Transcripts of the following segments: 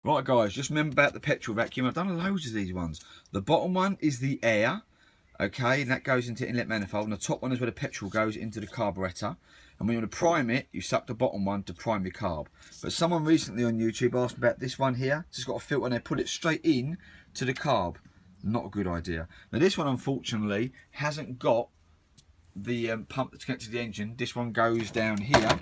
Right guys, just remember about the petrol vacuum. I've done loads of these ones. The bottom one is the air, okay, and that goes into the inlet manifold, and the top one is where the petrol goes into the carburettor. And when you want to prime it, you suck the bottom one to prime your carb. But someone recently on YouTube asked me about this one here. It's just got a filter and they put it straight in to the carb. Not a good idea. Now this one unfortunately hasn't got the pump that's connected to the engine. This one goes down here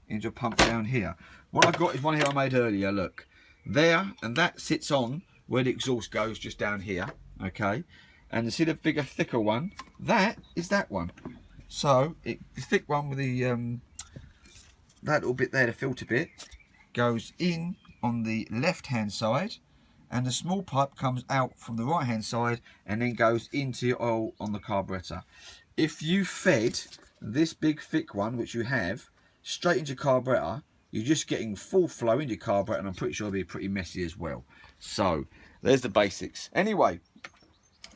into a pump down here. What I've got is one here I made earlier, look. There, and that sits on where the exhaust goes, just down here, okay? And you see the bigger, thicker one? That is that one. So, the thick one with the, that little bit there, the filter bit, goes in on the left-hand side, and the small pipe comes out from the right-hand side, and then goes into your oil on the carburettor. If you fed this big, thick one, which you have, straight into your carburettor, you're just getting full flow into your carburettor, and I'm pretty sure it'll be pretty messy as well. So, there's the basics. Anyway,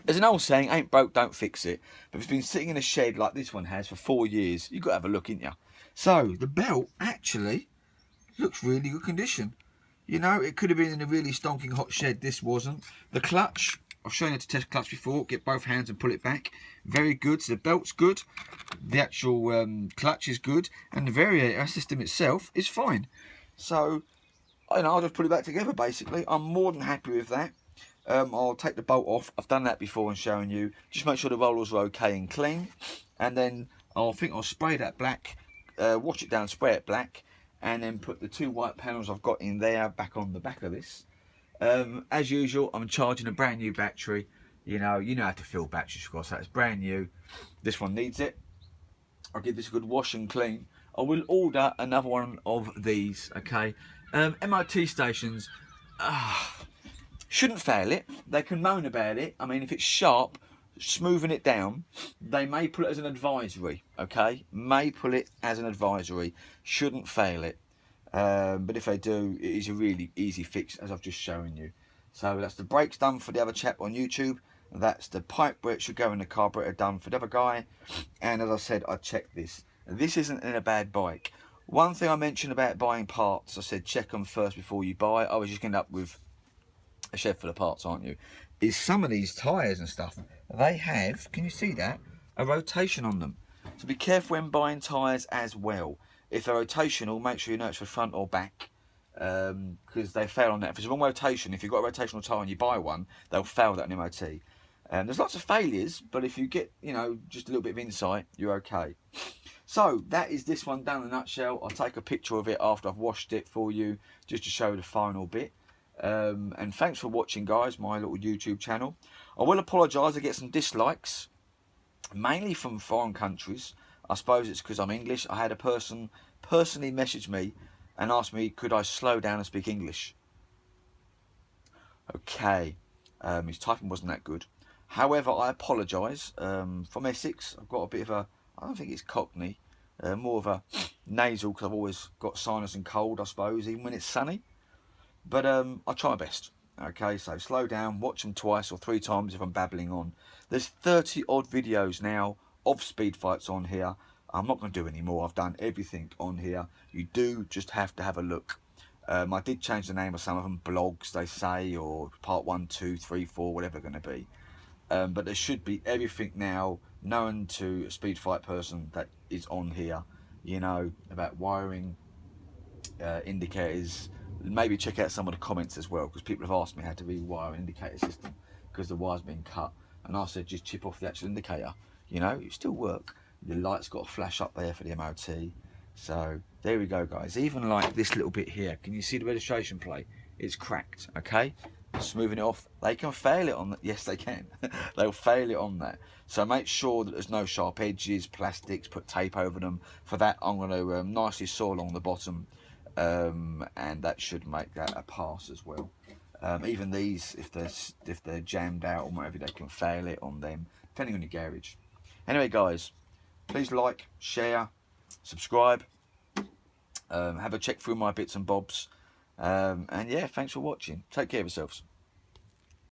there's an old saying, ain't broke, don't fix it. But if it's been sitting in a shed like this one has for 4 years, you've got to have a look, ain't you? So, the belt actually looks really good condition. You know, it could have been in a really stonking hot shed. This wasn't. The clutch, I've shown you how to test clutch before. Get both hands and pull it back. Very good. So the belt's good. The actual clutch is good. And the variator system itself is fine. So, I'll just put it back together basically. I'm more than happy with that. I'll take the bolt off. I've done that before and shown you. Just make sure the rollers are okay and clean. And then I'll spray that black. Wash it down, spray it black. And then put the 2 white panels I've got in there back on the back of this. As usual, I'm charging a brand new battery. You know how to fill batteries, of course. That's brand new. This one needs it. I'll give this a good wash and clean. I will order another one of these, okay? MOT stations shouldn't fail it. They can moan about it. I mean, if it's sharp, smoothing it down, they may put it as an advisory, okay? May put it as an advisory. Shouldn't fail it. But if they do, it is a really easy fix, as I've just shown you. So that's the brakes done for the other chap on YouTube. That's the pipe where it should go in the carburetor done for the other guy. And as I said, I checked this. This isn't in a bad bike. One thing I mentioned about buying parts, I said check them first before you buy. I was just going to end up with a shed full of parts, aren't you? Is some of these tyres and stuff, they have, can you see that, a rotation on them. So be careful when buying tyres as well. If they're rotational, make sure you know it's for front or back, because they fail on that. If it's a wrong rotation, if you've got a rotational tyre and you buy one, they'll fail that in MOT. There's lots of failures, but if you get, just a little bit of insight, you're okay. So that is this one done in a nutshell. I'll take a picture of it after I've washed it for you, just to show the final bit. And thanks for watching, guys, my little YouTube channel. I will apologise, I get some dislikes, mainly from foreign countries. I suppose it's because I'm English. I had a person personally message me and ask me, could I slow down and speak English? Okay, his typing wasn't that good. However, I apologise. From Essex, I've got a bit of a, I don't think it's Cockney, more of a nasal, because I've always got sinus and cold, I suppose, even when it's sunny. But I'll try my best. Okay, so slow down, watch them twice or 3 times if I'm babbling on. There's 30 odd videos now of speed fights on here. I'm not going to do any more. I've done everything on here. You do just have to have a look. I did change the name of some of them, blogs they say, or part 1, 2, 3, 4, whatever they're going to be. But there should be everything now known to a speed fight person that is on here. About wiring, indicators. Maybe check out some of the comments as well, because people have asked me how to rewire an indicator system because the wire's been cut, and I said just chip off the actual indicator. It still work. The light's got a flash up there for the MOT. So there we go, guys. Even like this little bit here, can you see the registration plate? It's cracked. Okay, smoothing it off. They can fail it on that. Yes, they can. They'll fail it on that. So make sure that there's no sharp edges, plastics. Put tape over them. For that, I'm going to nicely saw along the bottom. And that should make that a pass as well. Even these, if they're jammed out or whatever, they can fail it on them, depending on your garage. Anyway, guys, please like, share, subscribe, have a check through my bits and bobs, and yeah, thanks for watching. Take care of yourselves.